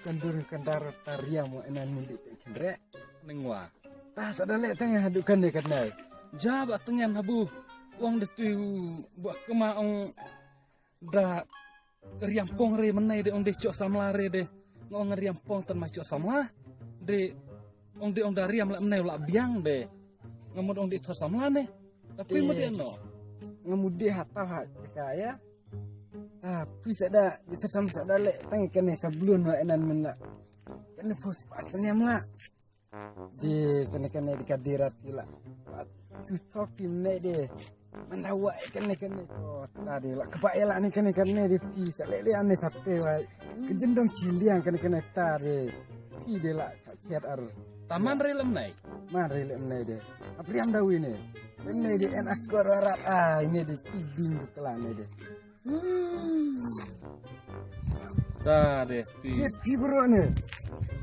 kandur kandar tariam wa enan mundi cendrek nengwa tas ada lek tengah hadukan ni katnai jaba tengen habu wong de tu buat kemaong da riampong re menai de ong de cok samla re de ngong riampong tan macok samla de ong de ong da riam la menai la biang de ngamud ong de thor samla ne tapi mudi no ngamudi hatau hak kaya tapi sada ditersam sada lek tangi kene sebelum wa enan mena kene pos pasnya mla di kene di kadirat gila tok timne de mandawa kene oh tadi lah kebaela ni kene di pisa lele ane sate wa kejendong ciliang kene tadi ide lah ciat ar taman re lemnai man re lemnai de apriam dawi ne lemnai de en akor arat ini di kibing kelane de ta de ti ti bro ne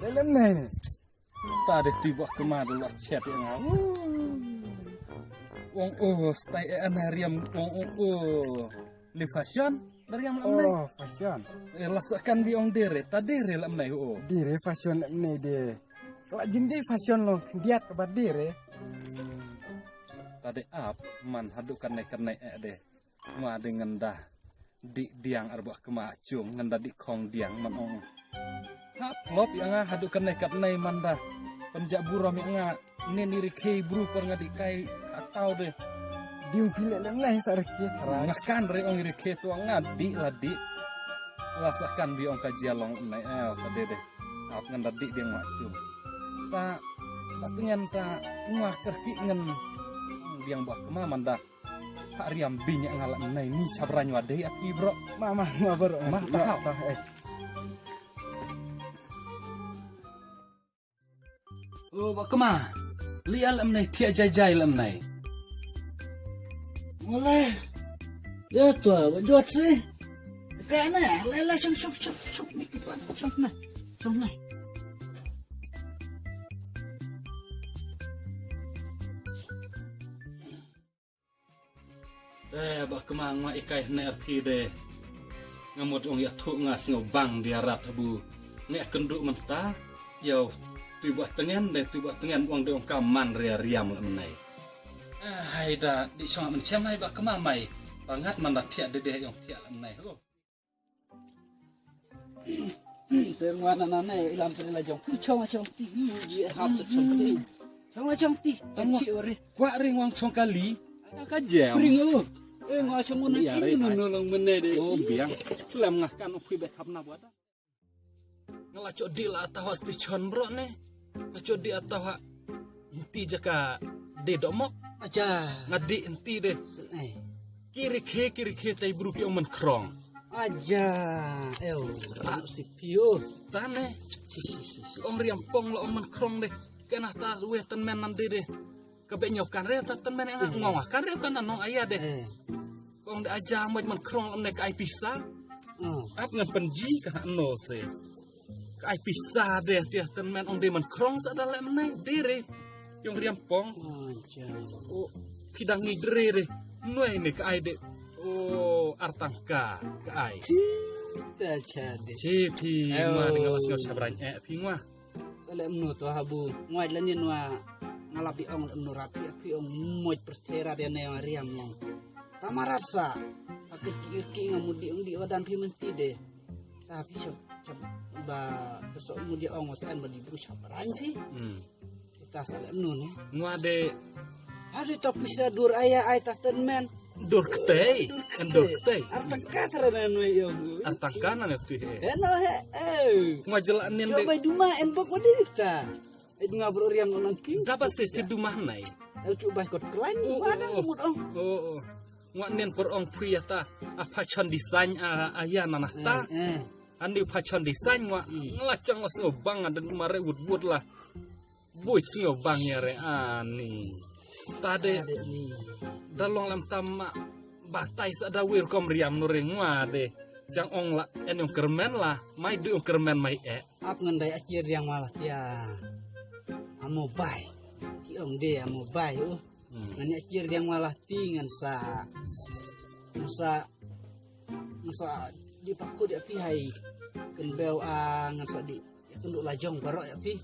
lemnai ne ta de ti buat kemadu la chat yang wong stay anarium wong li fashion dari yang lemnai oh fashion lasakan bi ong dere ta dere lemnai dire fashion ne de kalau jindi fashion lo diat ke dire tadi up man hadukan naik de ma dengan dah di diang arba kemacung ngenda di kong diang man ong hap lop yang hadukan naik man dah penjak buram yang ngeniri kei bru per ngadi kai atau de diung pilih lain sarki ngakan re ong iri kei tu ngadi ladi lasakan bi ong kajialong nai tadi de ap ngenda di diang macung ta patungan ta ngah kerki ngen yang buat kemaman dah hak riam binyak ngalak nai ni sabranyo ade api bro mama bro mah tahu oh buat kema lial amnai tiak jajai lam nai mulai ya tuh buat sih karena lele cok nih cok nah bah kemang ma ikai na RP de ngamud ong ya thu ngas ngobang dia rat abu ne kenduk mentah yo tu buat tengen wong de ong kaman ria riam menai hai da di song mencem hai bah kemang mai bangat man tiak de yong tiak menai ho terwana nana ilam perila jong chong ti ji hap chong ti tanci ore kwa ring wang chong kali ka jam pringo ngah chong na kin nolong mene de oh biang lem ngah kan ukui be khapna buat ngelaco di la atau has pichon bro ne laco di atau ha inti jaka de domok aja ngadi inti de kiri ke tai buru ki omen krong aja si pio tane om riam pong lo omen krong de kena ta luwe ten men nande de kabe nyokan re ta ten men ngong kan re kan nong aya de kong de aja men krong om ne kai pisah ap ngan penji ka no se kai pisah de dia ten men om de men krong sa dale menai dire yung riam pong aja oh kidang ngidre de nuai ne kai de oh artangka kai aja de cipi ma dengan lasnyo sabran pi ngwa Kalau menu tu habu, muat lah ni nuah ngalapi ong menu rapi, api ong muat pertera dia ni Mariam yang tamarat sa. Aku kiki ngamudi ong di wadan pi menti deh. Tapi cop ba besok mudi ong wasan badi berusaha peranci. Kita salah menu ni. Ngade hari tu bisa dur ayah ayah tahten men. Dur ketei, Artang kata rana nuai yang. Artang kanan itu Eno he. Ngajelanin de. Coba duma enbok wadita. Itu ngabur riam nonang king. Dapat stay di rumah nai. Coba ikut kelain mana mut ong. Oh. Ngwanen per ong priyata apa chon desain ayah nanah ta. Andi pachon desain ngelacang was ngobang dan mare wood lah. Buat ngobang ya re ani. Tade dalong lam tama batai sada wir kom riam nuring ngade. Jang ong la en yung kermen lah, mai du yung kermen mai Ap ngendai acir yang malah dia. Amo bai. Ki ong dia amo bai Ngani acir yang malah tingan sa di paku dia pi hai ken bel ngan sa di kenduk lajong barok ya pi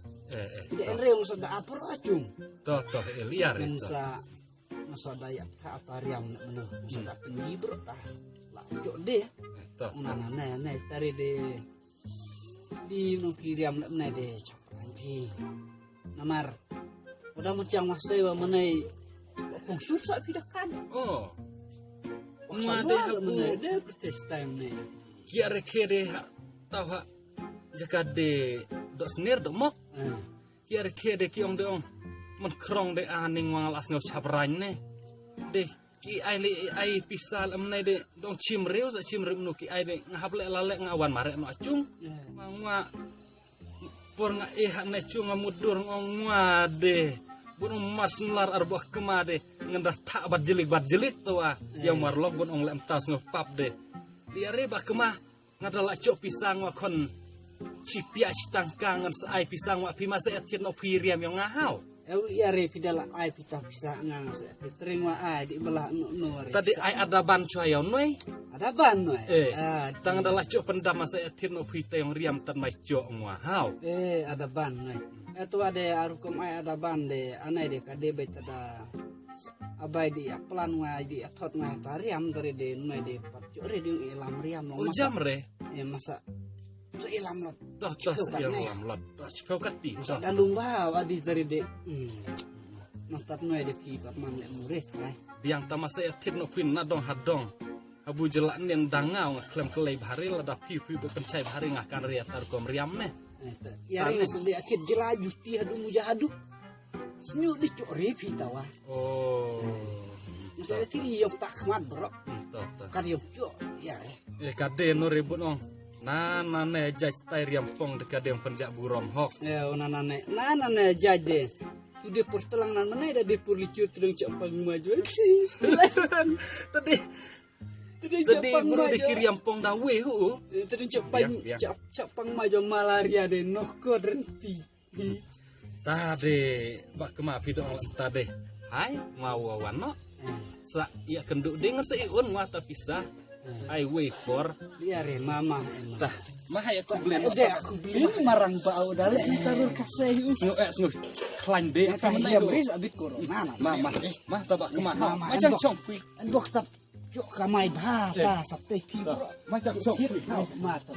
di enre masa da apur acung toh liar ngan itu. sa masa dayak ta atariam nak meneh masa da penjibro tah la cok de Toh nana tari de di no kiriam nak meneh de capan pi namar udah macam masa wa menai pung susah pi dakan oh ngade meneh de protestan ne kiare kere tahu ha jaka de dok senir dok mok kiare kere ki ong de ong men krong de aning wangal asno chabrany ne de ki ai pisal amne de dong chimreu sa chimreu nu ki ai de ngahable lale ngawan mare no acung mangwa por nga ne cung ngamudur ngwa de bun mas lar arbah kemade ngendah tak bat jelik to yang marlok bun ong lem tas ngopap de diare bah kemah ngadala cok pisang wa kon cipia citangkangan sai pisang wa pi masa atin no piriam yang ngahau yare pidala ai pisa ngang se tering wa ai di belah no tadi ai ada ban cuayon noi ada ban no tang adalah cok pendam masa atin no pita yang riam tan mai cok ngahau ada ban no itu ada arukum ai ada ban de anai de kade bet ada abai di pelan wa di atot wa tariam dari de no de patjo re di ilam riam no jam re masa seilam lot toh yang lam lot toh cepau kati toh dalung ba adi dari de mantap no de pi bab man le mure kai biang tamasa atin no pin na dong hadong abu jelan yang dangau klem kelai bahari lada pi pencai bahari ngakan ria tar kom riam ne yari sedi akit jelaju ti adu mujahadu senyu di cori pi tawa saya tiri yok takmat bro toh kan yok cok ya kade no ribut ong nana ne jaj tai riam pong de kade yang penjak burom hok ya nana jaj sudah pertelang nan mana ada di purlicu tudung cak pang maju tadi buru dikiri yang pong dawe hu tudung cak pang maju malaria de nokko renti tadi bak kemapi dong tadi hai mau wano sa ia kenduk dengan seiun wata pisah ai wekor dia re mama tah mah aku beli aku beli marang bau dale taruh kasih snu klan de ya bris abit corona mah tabak kemah macam congpi dokter cok kamai ba sabte pi macam congpi mata